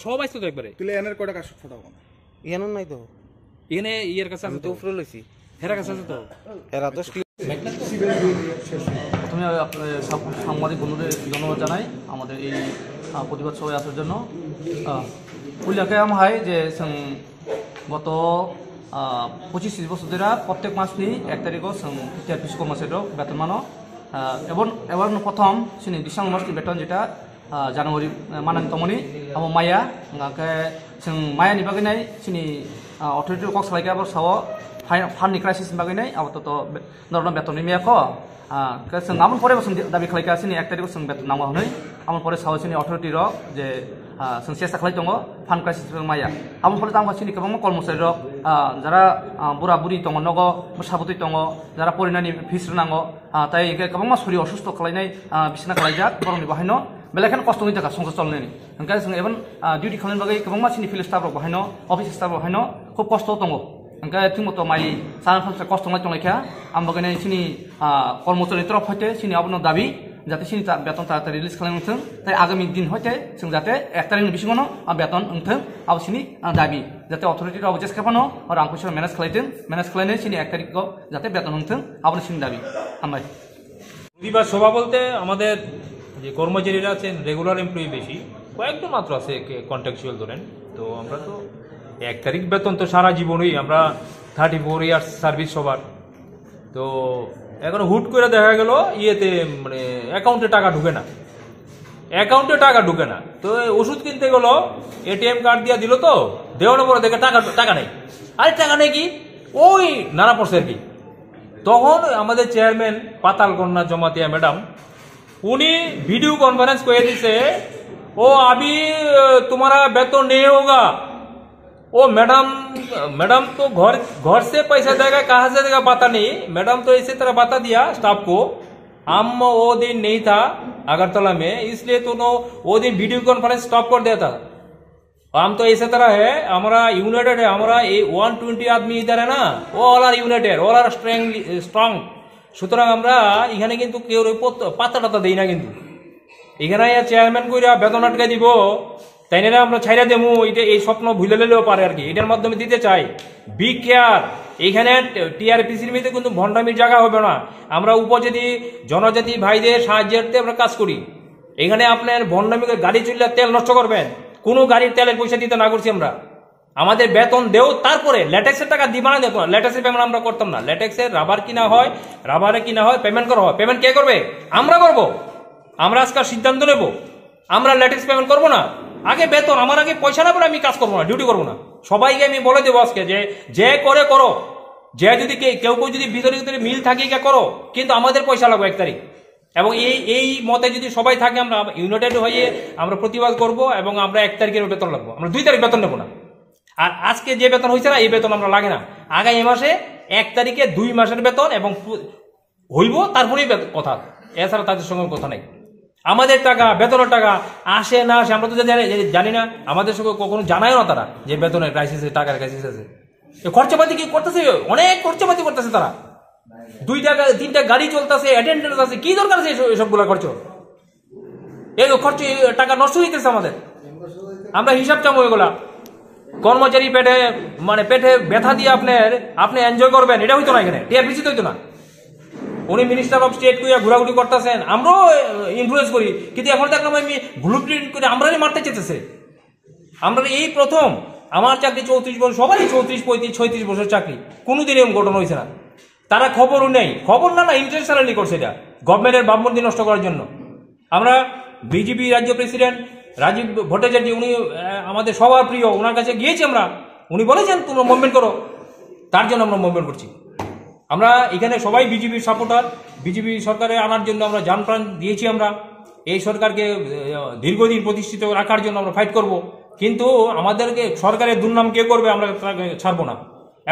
সবাই তো একবারে তুলে এনের কটা কাজ ফটাবো না এখানে নাই তো এখানে ইয়ের কাছে আমি তো উপরে লইছি হেরা কাছে আছে তো হেরা তো প্রথমে সব সাংবাদিক বন্ধুদের ধন্যবাদ জানাই আমাদের এই প্রতিবাদ সভায় আসার জন্য উল্লেখ হয় যে গত 25 বছর ধরে প্রত্যেক মাসনি 1 তারিখও টিআরপিসি কর্মচারীর বেতন মানো এবং এবার প্রথম সিনি ডিসেম্বর মাসनि বেতन যেটা জানুয়ারি मानन तमनि अब माया जों मायानि बागैनाय सिनि अथरिटि कक्स लायगा बर साव फान्डनि क्राइसिस बागैनाय अब तो नरना बेतननि मेयाखो जों आमन परे जों दाबि खालायगा सिनि 1 तारिख जों बेतन नांगौ हनै आमन परे साव सिनि अथरिटि रक जे जों सेस्ता खालाय दङ फान्ड क्राइसिस माया आमन परे दाम सिनि गोबां कर्मचारी रक जारा बुरा बुरि दङ नगो मोसाबुति दङ जारा परिनानि फिस नांगौ ताइ गोबां सरि असुस्थ खालायनाय बिसना खालायजाक बरंनि बाहायनो बेलेखान खस्थ'नि थाखाय संसार चलनायनि ओंखायनो जों एबन डिउटि खालामनायनि बागै गोबां मानसिनि फिल्ड स्टाफफोर बाहायनो अफिस स्टाफ बाहायनो खुब खस्थ' दङ ओंखायनो थिंमत' माइ सानफ्रोमबो खस्थ' दंलायखाया आं बागैनो सिनि कर्मचारी तरफ हयते सिनि आबनो दाबि जाहाथे सिनि बेतन ताड़ाताड़ी रिलिज खालामथों ताइ आगामी दिन हयते जों जाहाथे 1 तारिखनि बिसिङावनो बेतन ओंथों आबो सिनि दाबि जाहाथे अथरिटि राव जेस खालामनो रां फैसा मेनेज खालायथों मेनेज खालायनो सिनि 1 तारिखआव जाहाथे बेतन ओंथों आबो सिनि दाबि हामबाय প্রতিবাদ সভা বলতে আমাদের যে কর্মচারীরা আছেন রেগুলার এমপ্লয়ি বেশি কয়েকজন মাত্র আছে কন্ট্রাকচুয়াল ধরেন তো আমরা তো 1 তারিখ বেতন তো সারা জীবনই আমরা 34 ইয়ার্স সার্ভিস সবার তো এখন হুট করে দেখা গেল ইয়েতে মানে অ্যাকাউন্টে টাকা ঢুকে না তো ওষুধ কিনতে গেল এটিএম কার্ড দিয়ে দিল তো দেওয়ার পরে দেখে টাকা নেই আরে টাকা নেই কি ওই নানা পড়ছে আর কি তখন আমাদের চেয়ারম্যান পাতাল কন্যা জমাতিয়া ম্যাডাম उन्हीं वीडियो कॉन्फ्रेंस को ये दिसे ओ अभी तुम्हारा वेतन नहीं होगा ओ मैडम तो घर से पैसा देगा कहाँ से देगा पता नहीं मैडम तो इसी तरह बता दिया स्टाफ को हम वो दिन नहीं था अगरतला में इसलिए तो वो दिन वीडियो कॉन्फ्रेंस स्टॉप कर दिया था हम तो इसी तरह है हमारा यूनाइटेड है हमारा 120 आदमी इधर है ना वो all are united all are strong সুতরাং আমরা এখানে কিন্তু কেউ পাতা টাতা দেই না কিন্তু এখানে চেয়ারম্যান কইরা বেতন আটকাই দিব তাই না আমরা ছাইরা দেবো এটা এই স্বপ্ন ভুলে লেলেও পারে আর কি এটার মাধ্যমে দিতে চাই বি কেয়ার এখানে টিআরপিসির মধ্যে কিন্তু ভণ্ডামির জায়গা হবে না আমরা উপজাতি জনজাতি ভাইদের সাহায্যার্থে আমরা কাজ করি এখানে আপনার ভণ্ডামি গাড়ি চললে তেল নষ্ট করবেন কোনো গাড়ির তেলের পয়সা দিতে না করছি আমরা আমাদের বেতন দেও তারপরে ল্যাটেক্সের টাকা দিবা না দেখো ল্যাটেক্সের পেমেন্ট আমরা করতাম না ল্যাটেক্সের রাবার কিনা হয় পেমেন্ট করা হয় পেমেন্ট কে করবে আমরা করব আমরা আজকাল সিদ্ধান্ত নেব আমরা ল্যাটেক্স পেমেন্ট করব না আগে বেতন আমার আগে পয়সা না বলে আমি কাজ করবো না ডিউটি করবো না সবাইকে আমি বলে দেবো আজকে যে করে করো যে যদি কেউ যদি ভিতরে মিল থাকে করো কিন্তু আমাদের পয়সা লাগবে 1 তারিখ এবং এই মতে যদি সবাই থাকে আমরা ইউনাইটেড হয়ে আমরা প্রতিবাদ করব এবং আমরা 1 তারিখের বেতন লাগবো আমরা 2 তারিখ বেতন নেব না আর আজকে যে বেতন হয়েছে না এই বেতন আমরা লাগে না আগামী মাসে 1 তারিখে 2 মাসের বেতন এবং হইব তারপরেই কথা এছাড়া তাদের সঙ্গে কথা নাই আমাদের টাকা বেতনের টাকা আসে না আসে আমরা তো জানি না আমাদের সঙ্গে কখনো জানায় না তারা যে বেতনের ক্রাইসিস টাকার ক্রাইসিস আছে খরচাপাতি কি করতেছে অনেক খরচাপাতি করতেছে তারা 2টা 3টা গাড়ি চলতেছে অ্যাটেন্ডেন্স আছে কি দরকার আছে এসবগুলো খরচ এই খরচ টাকা নষ্ট হইতেছে আমাদের আমরা হিসাব চামো এগুলা কর্মচারী পেটে ব্যথা দিয়ে আপনি এনজয় করবেন এটা হইতো না এখানে টিআরপিসি তো হইতো না উনি মিনিস্টার অফ স্টেট কইয়া ঘোরাঘুরি করতেছেন আমরাও ইনফ্লুয়েন্স করি কিন্তু এখন দেখলাম আমি ব্লু প্রিন্ট করে আমরাই মারতে চেতেছে আমরা এই প্রথম আমার চাকরি 34 বছর সবারই 34 35 36 বছর চাকরি কোনোদিন এরকম ঘটনা হয়েছে না তারা খবরও নেই খবর না ইন্টেনশনালি করছে এটা গভর্নমেন্টের ভাবমূর্তি নষ্ট করার জন্য আমরা বিজেপি রাজ্য প্রেসিডেন্ট রাজীব ভট্টাচার্য, উনি আমাদের সবার প্রিয়, ওনার কাছে গিয়েছি আমরা, উনি বলেছেন তোমরা মুভমেন্ট করো, তার জন্য আমরা মুভমেন্ট করছি। আমরা এখানে সবাই বিজেপির সাপোর্টার, বিজেপি সরকারে আনার জন্য আমরা জান প্রাণ দিয়েছি। আমরা এই সরকারকে দীর্ঘদিন প্রতিষ্ঠিত রাখার জন্য আমরা ফাইট করব, কিন্তু আমাদেরকে সরকারের দুর্নাম কে করবে আমরা তাকে ছাড়বো না।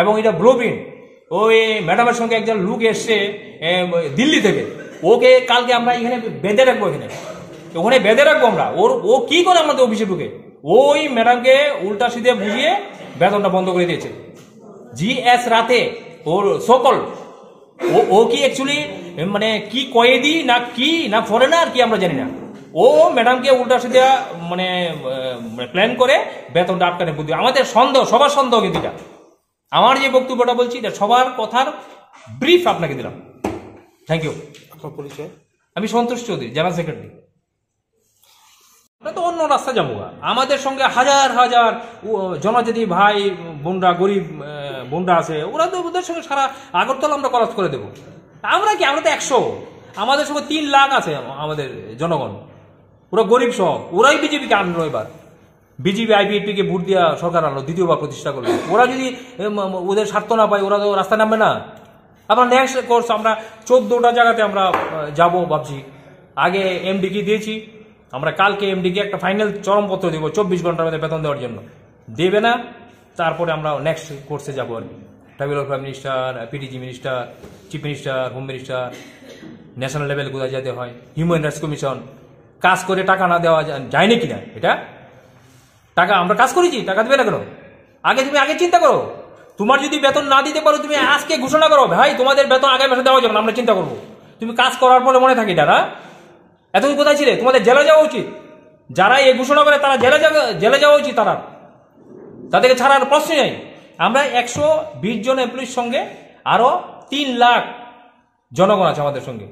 এবং এটা ব্লুপ্রিন্ট, ওই ম্যাডামের সঙ্গে একজন লোক এসছে দিল্লি থেকে, ওকে কালকে আমরা এখানে বেঁধে রাখবো, ওখানে বেঁধে রাখবো আমরা। ও কি করে আমাদের অফিসে ঢুকে, ওই ম্যাডামকে উল্টা সিধে বুঝিয়ে বেতনটা বন্ধ করে দিয়েছে। GS রাতে ওর সকল ও কি অ্যাকচুয়ালি মানে কি কয়েদি না ফরেনার কি আমরা জানি না, ও ম্যাডামকে উল্টা সিধে মানে প্ল্যান করে বেতনটা আটকানে বুদ্ধি। আমাদের সন্দেহ, সবার সন্দেহ, কিন্তু এটা আমার যে বক্তব্যটা বলছি এটা সবার কথার ব্রিফ আপনাকে দিলাম। Thank you. আপনার পরিচয়? আমি সন্তোষ চৌধুরী, জেনারেল সেক্রেটারি। আমরা তো অন্য রাস্তা যাবো, আমাদের সঙ্গে হাজার হাজার জনজাতি ভাই বোনরা, গরিব বোনরা আছে, ওরা তো ওদের সঙ্গে সারা আগরতলা আমরা ক্রস করে দেবো। আমরা কি, আমরা তো 100, আমাদের সঙ্গে 3 লাখ আছে আমাদের জনগণ, ওরা গরিব সব, ওরাই বিজেপিকে আনলো। এবার বিজেপি IPFP-কে ভোট দিয়া সরকার আনলো, দ্বিতীয়বার প্রতিষ্ঠা করলো। ওরা যদি ওদের স্বার্থ না পায়, ওরা তো রাস্তায় নামবে না। আমরা নেক্সট কোর্স আমরা 14টা জায়গাতে আমরা যাব ভাবছি। আগে MD-কে দিয়েছি, আমরা কালকে MD-কে একটা ফাইনাল চরমপত্র দেবো 24 ঘন্টার মধ্যে বেতন দেওয়ার জন্য। দেবে না, তারপরে আমরা নেক্সট কোর্সে যাবো আর কি। Tribal welfare minister, PTG minister, chief minister, home minister, national level কোথায় যেতে হয়, হিউম্যান রাইটস কমিশন, কাজ করে টাকা না দেওয়া যায় না কিনা, এটা টাকা আমরা কাজ করেছি, টাকা দেবে না কেন? তুমি আগে চিন্তা করো। তোমার যদি বেতন না দিতে পারো, তুমি আজকে ঘোষণা করো, ভাই তোমাদের বেতন আগামী মাসে দেওয়া যাবে না, আমরা চিন্তা করবো। তুমি কাজ করার পরে মনে থাকি তারা এতদিন কোথায় ছিলে? তোমাদের জেলে যাওয়া উচিত। যারা এই ঘোষণা করে তারা জেলে যাওয়া উচিত, তাদেরকে ছাড়ার প্রশ্নই নেই। আমরা 120 জন এমপ্লয়ির সঙ্গে আরো 3 লাখ জনগণ আছে আমাদের সঙ্গে,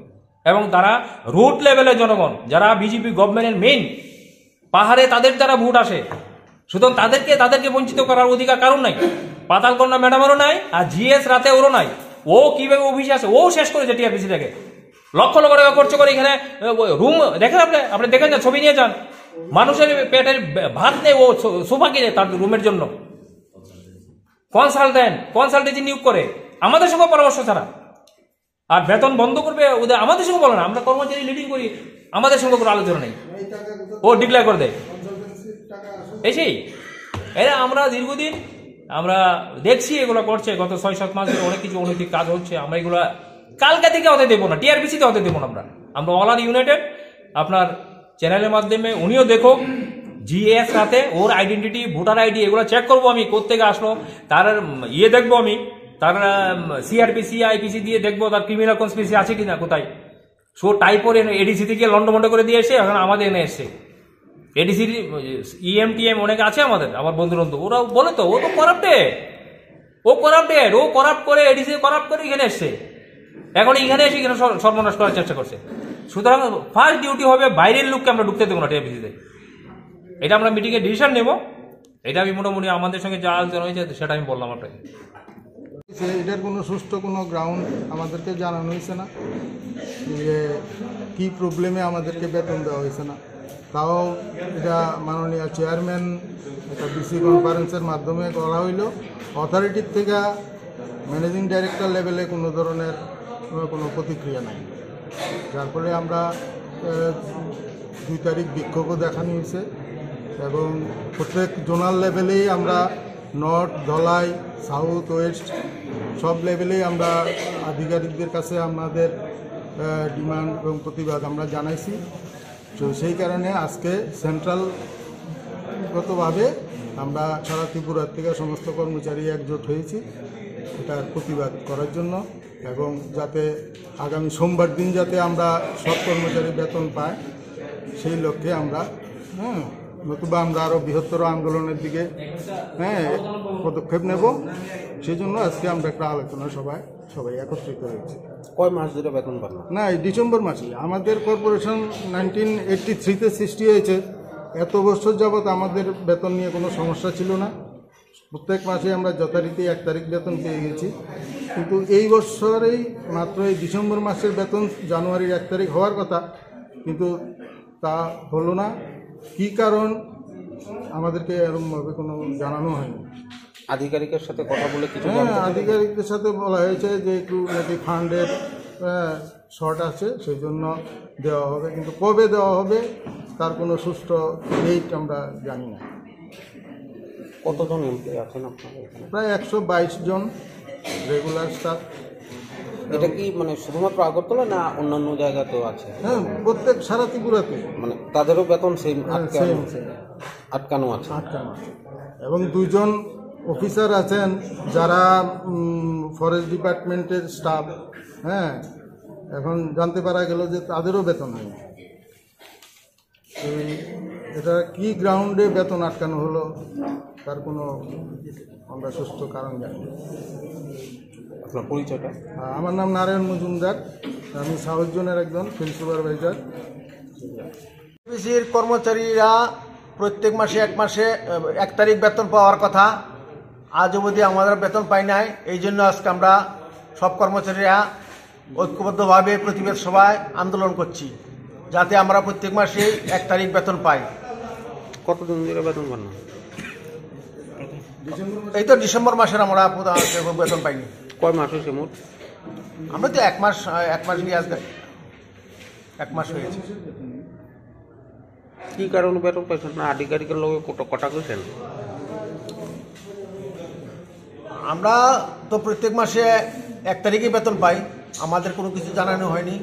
এবং তারা রুট লেভেলের জনগণ, যারা বিজেপি গভর্নমেন্টের মেইন পাহাড়ে, তাদের দ্বারা ভোট আসে। সুতরাং তাদেরকে বঞ্চিত করার অধিকার কারণ নাই। পাতালকন্যা ম্যাডামেরও নাই, আর GS রাতে ওরও নাই। ও কিভাবে অফিসে আসে, ও শেষ করেছে TRPC-টাকে, লক্ষ লক্ষ টাকা খরচ করে। এখানে রুম দেখেন, আপনি দেখেন না, ছবি নিয়ে যান, মানুষের পেটের ভাত নেই, ও সোফা কিনে তার রুমের জন্য। কনসালটেন্সি নিয়োগ করে আমাদের সঙ্গে পরামর্শ ছাড়া। আর বেতন বন্ধ করবে ওদের, আমাদের সঙ্গে বলে না। আমরা কর্মচারী লিডিং করি, আমাদের সঙ্গে কোনো আলোচনা নেই, ও ডিক্লেয়ার করে দেয়। সেই এরা আমরা দীর্ঘদিন আমরা দেখছি এগুলো করছে, গত 6-7 মাস ধরে অনেক কিছু অনৈতিক কাজ হচ্ছে। আমরা এগুলো কালকে থেকে হতে দেবো না, TRPC-তে হতে দেবো না। আমরা অল আর ইউনাইটেড। আপনার চ্যানেলের মাধ্যমে উনিও দেখো, GS রাতে ওর আইডেন্টিটি, ভোটার ID এগুলো চেক করবো আমি, কোত্থেকে আসলো, তার দেখবো আমি, তার CRPC IPC দিয়ে দেখবো তার ক্রিমিনাল কনস্পিরেসি আছে কিনা কোথায়। সো টাইপর ADC থেকে লন্ডমন্ড করে দিয়ে এসে এখন আমাদের এনে এসছে। ADC EMTM অনেকে আছে আমার বন্ধু, ওরা বলে তো ও তো করাপ্টেড, ও করাপ্ট করে ADC করাপ্ট করে এখানে এসছে। এখন এখানে এসে এখানে সর্বনাশ করার চেষ্টা করছে। সুতরাং ফার্স্ট ডিউটি হবে বাইরের লোককে আমরা ঢুকতে দেবো না TRPC-তে। এটা আমরা মিটিংয়ে ডিসিশন নেব। এটা আমি মোটামুটি আমাদের সঙ্গে যা আলোচনা হয়েছে সেটা আমি বললাম আপনাকে। এটার কোনো সুষ্ঠু কোনো গ্রাউন্ড আমাদেরকে জানানো হয়েছে না, যে কী প্রবলেমে আমাদেরকে বেতন দেওয়া হয়েছে না। তাও এটা মাননীয় চেয়ারম্যান একটা BC কনফারেন্সের মাধ্যমে করা হইল। অথরিটির থেকে ম্যানেজিং ডাইরেক্টর লেভেলে কোনো ধরনের কোনো প্রতিক্রিয়া নাই, যার ফলে আমরা 2 তারিখ বিক্ষোভও দেখানো হয়েছে। এবং প্রত্যেক জোনাল লেভেলেই আমরা নর্থ, ধলাই, সাউথ, ওয়েস্ট সব লেভেলেই আমরা আধিকারিকদের কাছে আমাদের ডিমান্ড এবং প্রতিবাদ আমরা জানাইছি। তো সেই কারণে আজকে সেন্ট্রালগতভাবে আমরা সারা ত্রিপুরার থেকে সমস্ত কর্মচারী একজোট হয়েছি এটার প্রতিবাদ করার জন্য, এবং যাতে আগামী সোমবার দিন যাতে আমরা সব কর্মচারী বেতন পায় সেই লক্ষ্যে আমরা নতুবা আমরা আরও বৃহত্তর আন্দোলনের দিকে পদক্ষেপ নেব। সেই জন্য আজকে আমরা একটা আলোচনা সবাই একত্রিত হয়েছি। কয় মাস ধরে বেতন পান না, এই ডিসেম্বর মাসে। আমাদের কর্পোরেশন 1983-তে সৃষ্টি হয়েছে। এত বছর যাবৎ আমাদের বেতন নিয়ে কোনো সমস্যা ছিল না। প্রত্যেক মাসে আমরা যথারীতি 1 তারিখ বেতন পেয়ে গেছি। কিন্তু এই বছরেই মাত্র এই ডিসেম্বর মাসের বেতন জানুয়ারির 1 তারিখ হওয়ার কথা, কিন্তু তা হলো না। কী কারণ আমাদেরকে এরকমভাবে কোনো জানানো হয়নি। আধিকারিকের সাথে কথা বলে কিছু হ্যাঁ, আধিকারিকদের সাথে বলা হয়েছে যে একটু নাকি ফান্ডের শর্ট আছে, সেই জন্য দেওয়া হবে, কিন্তু কবে দেওয়া হবে তার কোনো সুষ্ঠু ডেট আমরা জানি না। কতজন এমপ্লয়ি আছেন আপনাদের এখানে? প্রায় 122 জন রেগুলার স্টাফ। এটা কি মানে শুধুমাত্র আগরতলা না অন্যান্য জায়গাতেও আছে? হ্যাঁ, প্রত্যেক সারা ত্রিপুরাতে মানে তাদেরও বেতন সেম সেম আটকানো আছে? আটকানো আছে। এবং 2 জন অফিসার আছেন যারা ফরেস্ট ডিপার্টমেন্টের স্টাফ। হ্যাঁ, এখন জানতে পারা গেল যে তাদেরও বেতন হয়নি। এটা কি গ্রাউন্ডে বেতন আটকানো হলো তার কোনো আমরা সুস্থ কারণ জানি না। আপনার পরিচয়টা? আমার নাম নারায়ণ মজুমদার, আমি সাউথ জোনের একজন ফিল্ড সুপারভাইজার। অফিসের কর্মচারীরা প্রত্যেক মাসে 1 তারিখ বেতন পাওয়ার কথা, আজ অবধি আমাদের বেতন পাই নাই। এই জন্য আজকে আমরা সব কর্মচারীরা ঐক্যবদ্ধভাবে প্রতিবাদ সভায় আন্দোলন করছি, যাতে আমরা প্রত্যেক মাসে 1 তারিখ বেতন পাই। কতদিন ধরে বেতন পান না? এই তো ডিসেম্বর মাসের আমরা বেতন পাইনি। কয় মাস হয়েছে মোট? আমরা তো 1 মাস নিয়ে আজকে 1 মাস হয়েছে। কি কারণে বেতন পাইছেন না? আধিকারিকের লোক কটা কইছেন? আমরা তো প্রত্যেক মাসে 1 তারিখে বেতন পাই, আমাদের কোনো কিছু জানানো হয়নি।